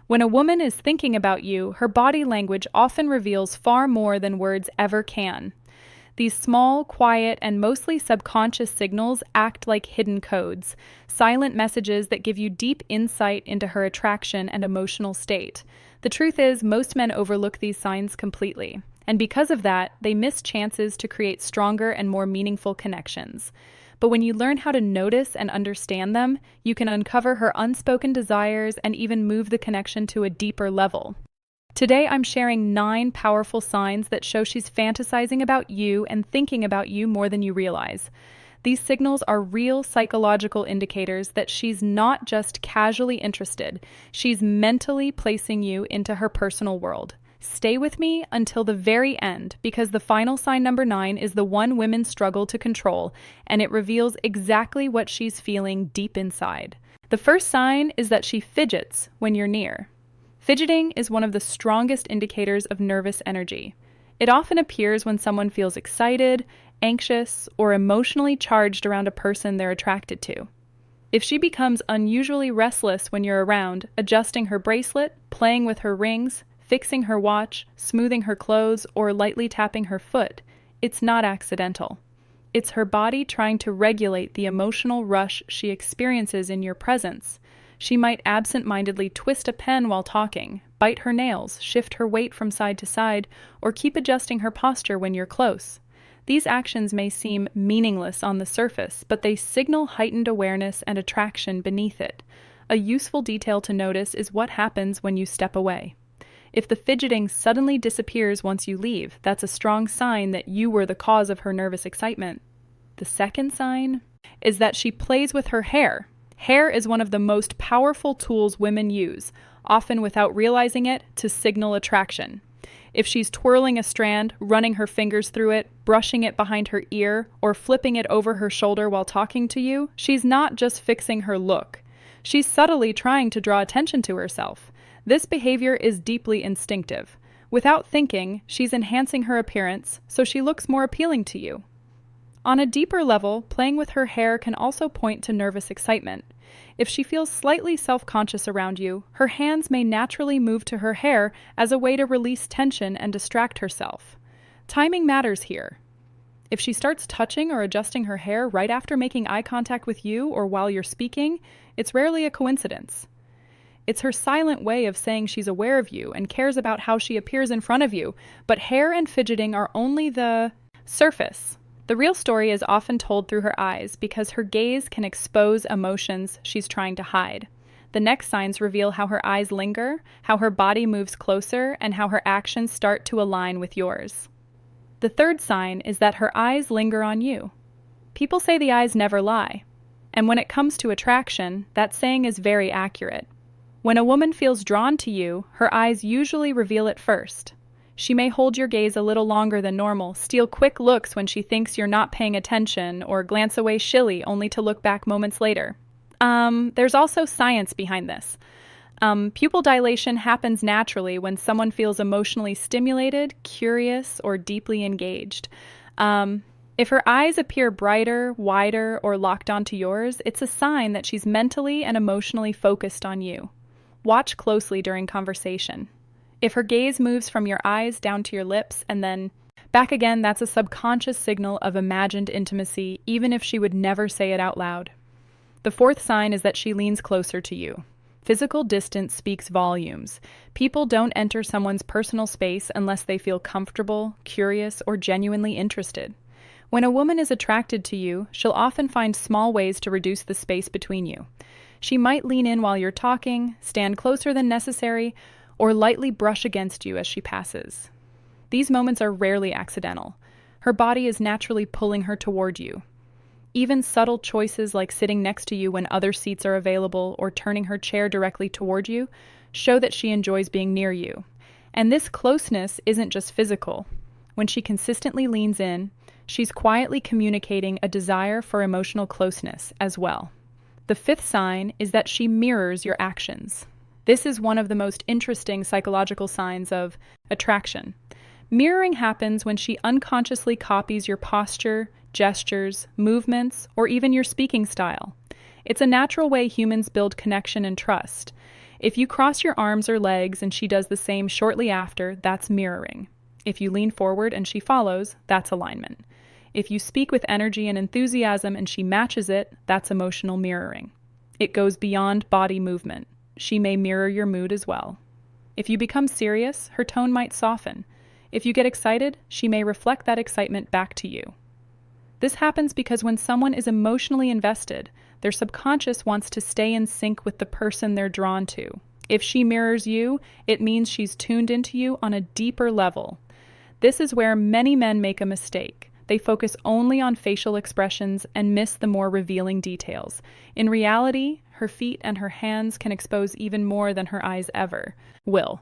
When a woman is thinking about you, her body language often reveals far more than words ever can. These small, quiet, and mostly subconscious signals act like hidden codes, silent messages that give you deep insight into her attraction and emotional state. The truth is, most men overlook these signs completely, and because of that, they miss chances to create stronger and more meaningful connections. But when you learn how to notice and understand them, you can uncover her unspoken desires and even move the connection to a deeper level. Today, I'm sharing 9 powerful signs that show she's fantasizing about you and thinking about you more than you realize. These signals are real psychological indicators that she's not just casually interested, she's mentally placing you into her personal world. Stay with me until the very end, because the final sign, number 9, is the one women struggle to control, and it reveals exactly what she's feeling deep inside. The first sign is that she fidgets when you're near. Fidgeting is one of the strongest indicators of nervous energy. It often appears when someone feels excited, anxious, or emotionally charged around a person they're attracted to. If she becomes unusually restless when you're around, adjusting her bracelet, playing with her rings, fixing her watch, smoothing her clothes, or lightly tapping her foot, it's not accidental. It's her body trying to regulate the emotional rush she experiences in your presence. She might absent-mindedly twist a pen while talking, bite her nails, shift her weight from side to side, or keep adjusting her posture when you're close. These actions may seem meaningless on the surface, but they signal heightened awareness and attraction beneath it. A useful detail to notice is what happens when you step away. If the fidgeting suddenly disappears once you leave, that's a strong sign that you were the cause of her nervous excitement. The second sign is that she plays with her hair. Hair is one of the most powerful tools women use, often without realizing it, to signal attraction. If she's twirling a strand, running her fingers through it, brushing it behind her ear, or flipping it over her shoulder while talking to you, she's not just fixing her look. She's subtly trying to draw attention to herself. This behavior is deeply instinctive. Without thinking, she's enhancing her appearance so she looks more appealing to you. On a deeper level, playing with her hair can also point to nervous excitement. If she feels slightly self-conscious around you, her hands may naturally move to her hair as a way to release tension and distract herself. Timing matters here. If she starts touching or adjusting her hair right after making eye contact with you or while you're speaking, it's rarely a coincidence. It's her silent way of saying she's aware of you and cares about how she appears in front of you, but hair and fidgeting are only the surface. The real story is often told through her eyes because her gaze can expose emotions she's trying to hide. The next signs reveal how her eyes linger, how her body moves closer, and how her actions start to align with yours. The third sign is that her eyes linger on you. People say the eyes never lie, and when it comes to attraction, that saying is very accurate. When a woman feels drawn to you, her eyes usually reveal it first. She may hold your gaze a little longer than normal, steal quick looks when she thinks you're not paying attention, or glance away shilly only to look back moments later. There's also science behind this. Pupil dilation happens naturally when someone feels emotionally stimulated, curious, or deeply engaged. If her eyes appear brighter, wider, or locked onto yours, it's a sign that she's mentally and emotionally focused on you. Watch closely during conversation. If her gaze moves from your eyes down to your lips and then back again, that's a subconscious signal of imagined intimacy, even if she would never say it out loud. The fourth sign is that she leans closer to you. Physical distance speaks volumes. People don't enter someone's personal space unless they feel comfortable, curious, or genuinely interested. When a woman is attracted to you, she'll often find small ways to reduce the space between you. She might lean in while you're talking, stand closer than necessary, or lightly brush against you as she passes. These moments are rarely accidental. Her body is naturally pulling her toward you. Even subtle choices like sitting next to you when other seats are available or turning her chair directly toward you show that she enjoys being near you. And this closeness isn't just physical. When she consistently leans in, she's quietly communicating a desire for emotional closeness as well. The fifth sign is that she mirrors your actions. This is one of the most interesting psychological signs of attraction. Mirroring happens when she unconsciously copies your posture, gestures, movements, or even your speaking style. It's a natural way humans build connection and trust. If you cross your arms or legs and she does the same shortly after, that's mirroring. If you lean forward and she follows, that's alignment. If you speak with energy and enthusiasm and she matches it, that's emotional mirroring. It goes beyond body movement. She may mirror your mood as well. If you become serious, her tone might soften. If you get excited, she may reflect that excitement back to you. This happens because when someone is emotionally invested, their subconscious wants to stay in sync with the person they're drawn to. If she mirrors you, it means she's tuned into you on a deeper level. This is where many men make a mistake. They focus only on facial expressions and miss the more revealing details. In reality, her feet and her hands can expose even more than her eyes ever will.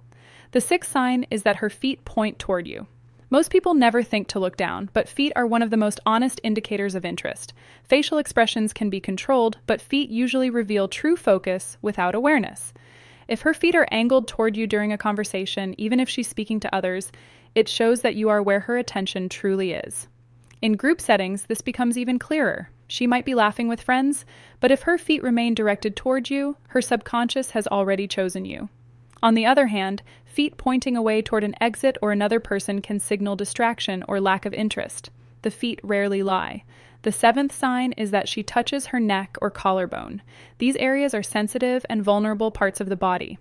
The sixth sign is that her feet point toward you. Most people never think to look down, but feet are one of the most honest indicators of interest. Facial expressions can be controlled, but feet usually reveal true focus without awareness. If her feet are angled toward you during a conversation, even if she's speaking to others, it shows that you are where her attention truly is. In group settings, this becomes even clearer. She might be laughing with friends, but if her feet remain directed toward you, her subconscious has already chosen you. On the other hand, feet pointing away toward an exit or another person can signal distraction or lack of interest. The feet rarely lie. The seventh sign is that she touches her neck or collarbone. These areas are sensitive and vulnerable parts of the body.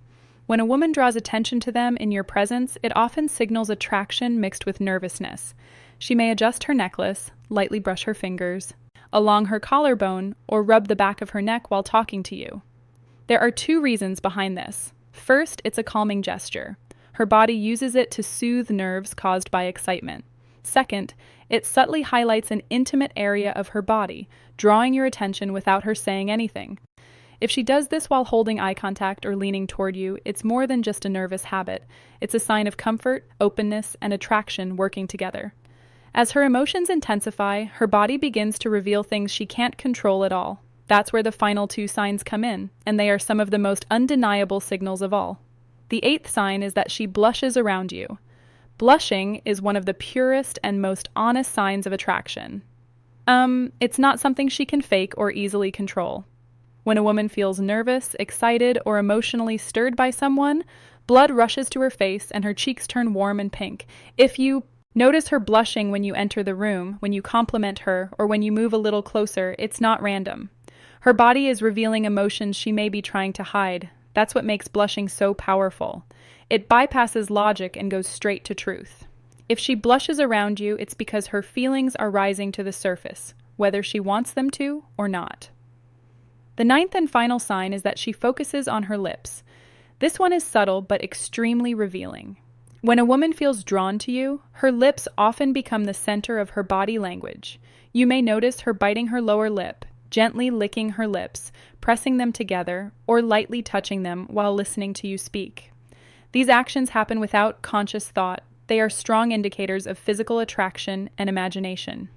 When a woman draws attention to them in your presence, it often signals attraction mixed with nervousness. She may adjust her necklace, lightly brush her fingers along her collarbone, or rub the back of her neck while talking to you. There are two reasons behind this. First, it's a calming gesture. Her body uses it to soothe nerves caused by excitement. Second, it subtly highlights an intimate area of her body, drawing your attention without her saying anything. If she does this while holding eye contact or leaning toward you, it's more than just a nervous habit. It's a sign of comfort, openness, and attraction working together. As her emotions intensify, her body begins to reveal things she can't control at all. That's where the final two signs come in, and they are some of the most undeniable signals of all. The eighth sign is that she blushes around you. Blushing is one of the purest and most honest signs of attraction. It's not something she can fake or easily control. When a woman feels nervous, excited, or emotionally stirred by someone, blood rushes to her face and her cheeks turn warm and pink. If you notice her blushing when you enter the room, when you compliment her, or when you move a little closer, it's not random. Her body is revealing emotions she may be trying to hide. That's what makes blushing so powerful. It bypasses logic and goes straight to truth. If she blushes around you, it's because her feelings are rising to the surface, whether she wants them to or not. The ninth and final sign is that she focuses on her lips. This one is subtle but extremely revealing. When a woman feels drawn to you, her lips often become the center of her body language. You may notice her biting her lower lip, gently licking her lips, pressing them together, or lightly touching them while listening to you speak. These actions happen without conscious thought. They are strong indicators of physical attraction and imagination.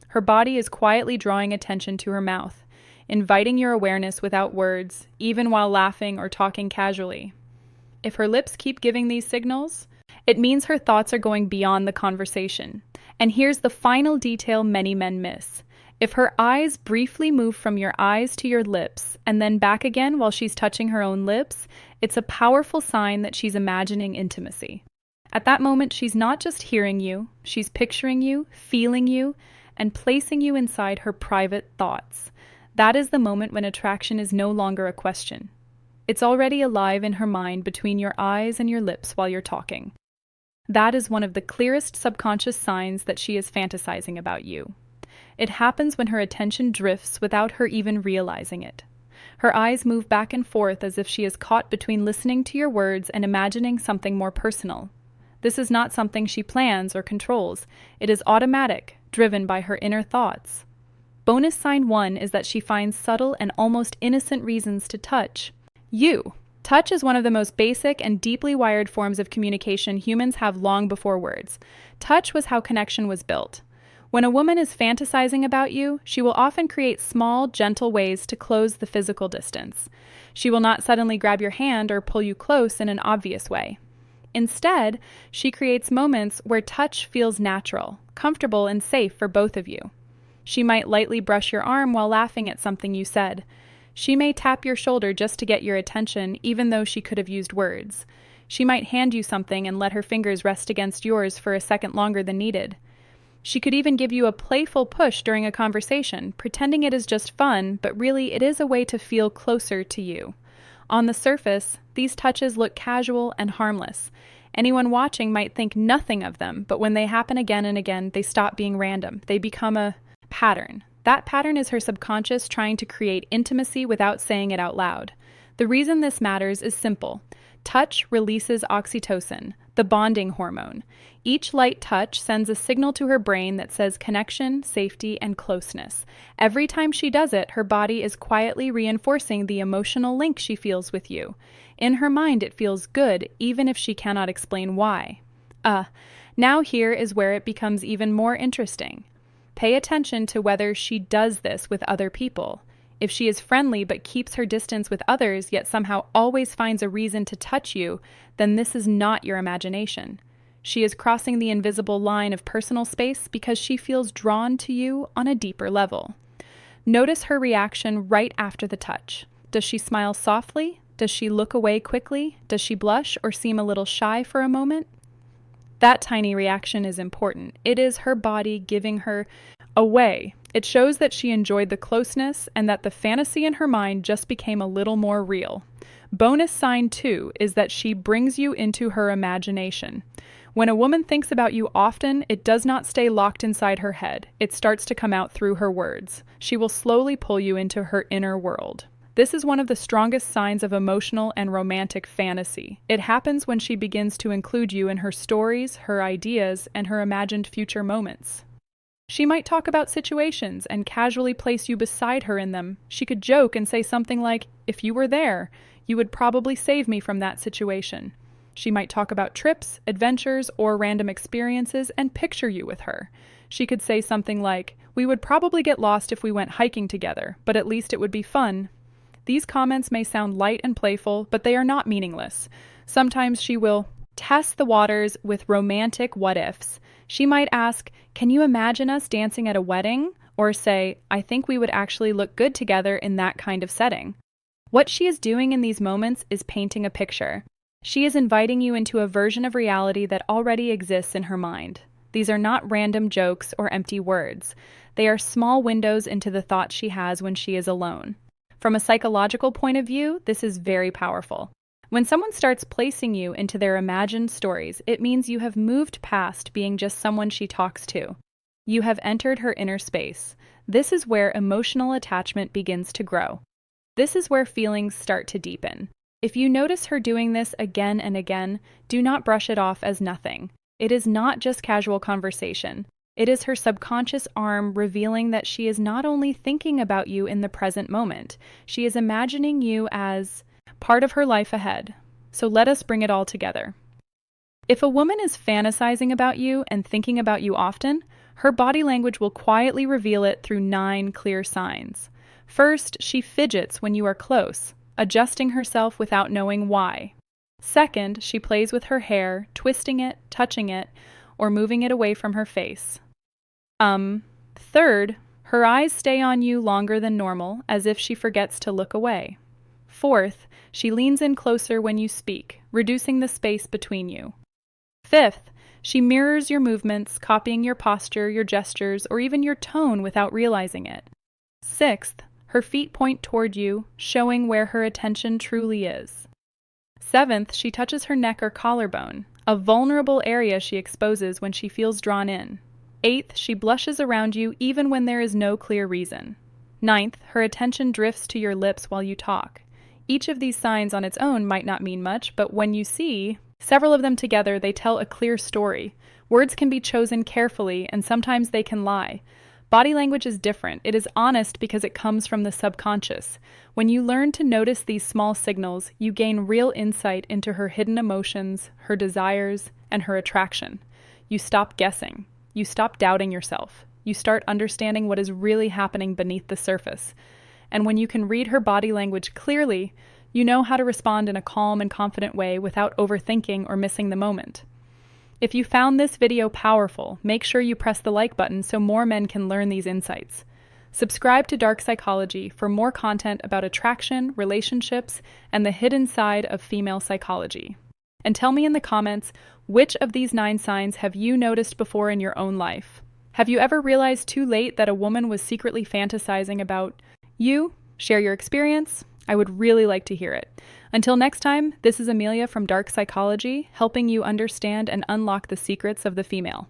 Her body is quietly drawing attention to her mouth, inviting your awareness without words, even while laughing or talking casually. If her lips keep giving these signals, it means her thoughts are going beyond the conversation. And here's the final detail many men miss. If her eyes briefly move from your eyes to your lips and then back again while she's touching her own lips, it's a powerful sign that she's imagining intimacy. At that moment, she's not just hearing you, she's picturing you, feeling you, and placing you inside her private thoughts. That is the moment when attraction is no longer a question. It's already alive in her mind between your eyes and your lips while you're talking. That is one of the clearest subconscious signs that she is fantasizing about you. It happens when her attention drifts without her even realizing it. Her eyes move back and forth as if she is caught between listening to your words and imagining something more personal. This is not something she plans or controls. It is automatic, driven by her inner thoughts. Bonus sign 1 is that she finds subtle and almost innocent reasons to touch you. Touch is one of the most basic and deeply wired forms of communication humans have long before words. Touch was how connection was built. When a woman is fantasizing about you, she will often create small, gentle ways to close the physical distance. She will not suddenly grab your hand or pull you close in an obvious way. Instead, she creates moments where touch feels natural, comfortable, and safe for both of you. She might lightly brush your arm while laughing at something you said. She may tap your shoulder just to get your attention, even though she could have used words. She might hand you something and let her fingers rest against yours for a second longer than needed. She could even give you a playful push during a conversation, pretending it is just fun, but really it is a way to feel closer to you. On the surface, these touches look casual and harmless. Anyone watching might think nothing of them, but when they happen again and again, they stop being random. They become a pattern. That pattern is her subconscious trying to create intimacy without saying it out loud. The reason this matters is simple. Touch releases oxytocin, the bonding hormone. Each light touch sends a signal to her brain that says connection, safety, and closeness. Every time she does it, her body is quietly reinforcing the emotional link she feels with you. In her mind, it feels good, even if she cannot explain why. Now here is where it becomes even more interesting. Pay attention to whether she does this with other people. If she is friendly but keeps her distance with others, yet somehow always finds a reason to touch you, then this is not your imagination. She is crossing the invisible line of personal space because she feels drawn to you on a deeper level. Notice her reaction right after the touch. Does she smile softly? Does she look away quickly? Does she blush or seem a little shy for a moment? That tiny reaction is important. It is her body giving her away. It shows that she enjoyed the closeness and that the fantasy in her mind just became a little more real. Bonus sign 2 is that she brings you into her imagination. When a woman thinks about you often, it does not stay locked inside her head. It starts to come out through her words. She will slowly pull you into her inner world. This is one of the strongest signs of emotional and romantic fantasy. It happens when she begins to include you in her stories, her ideas, and her imagined future moments. She might talk about situations and casually place you beside her in them. She could joke and say something like, "If you were there, you would probably save me from that situation." She might talk about trips, adventures, or random experiences and picture you with her. She could say something like, "We would probably get lost if we went hiking together, but at least it would be fun." These comments may sound light and playful, but they are not meaningless. Sometimes she will test the waters with romantic what-ifs. She might ask, "Can you imagine us dancing at a wedding?" Or say, "I think we would actually look good together in that kind of setting." What she is doing in these moments is painting a picture. She is inviting you into a version of reality that already exists in her mind. These are not random jokes or empty words. They are small windows into the thoughts she has when she is alone. From a psychological point of view, this is very powerful. When someone starts placing you into their imagined stories, it means you have moved past being just someone she talks to. You have entered her inner space. This is where emotional attachment begins to grow. This is where feelings start to deepen. If you notice her doing this again and again, do not brush it off as nothing. It is not just casual conversation. It is her subconscious arm revealing that she is not only thinking about you in the present moment, she is imagining you as part of her life ahead. So let us bring it all together. If a woman is fantasizing about you and thinking about you often, her body language will quietly reveal it through 9 clear signs. First, she fidgets when you are close, adjusting herself without knowing why. Second, she plays with her hair, twisting it, touching it, or moving it away from her face. Third, her eyes stay on you longer than normal, as if she forgets to look away. Fourth, she leans in closer when you speak, reducing the space between you. Fifth, she mirrors your movements, copying your posture, your gestures, or even your tone without realizing it. Sixth, her feet point toward you, showing where her attention truly is. Seventh, she touches her neck or collarbone, a vulnerable area she exposes when she feels drawn in. Eighth, she blushes around you even when there is no clear reason. Ninth, her attention drifts to your lips while you talk. Each of these signs on its own might not mean much, but when you see several of them together, they tell a clear story. Words can be chosen carefully, and sometimes they can lie. Body language is different. It is honest because it comes from the subconscious. When you learn to notice these small signals, you gain real insight into her hidden emotions, her desires, and her attraction. You stop guessing. You stop doubting yourself. You start understanding what is really happening beneath the surface. And when you can read her body language clearly, you know how to respond in a calm and confident way without overthinking or missing the moment. If you found this video powerful, make sure you press the like button so more men can learn these insights. Subscribe to Dark Psychology for more content about attraction, relationships, and the hidden side of female psychology. And tell me in the comments, which of these 9 signs have you noticed before in your own life? Have you ever realized too late that a woman was secretly fantasizing about you? Share your experience. I would really like to hear it. Until next time, this is Amelia from Dark Psychology, helping you understand and unlock the secrets of the female.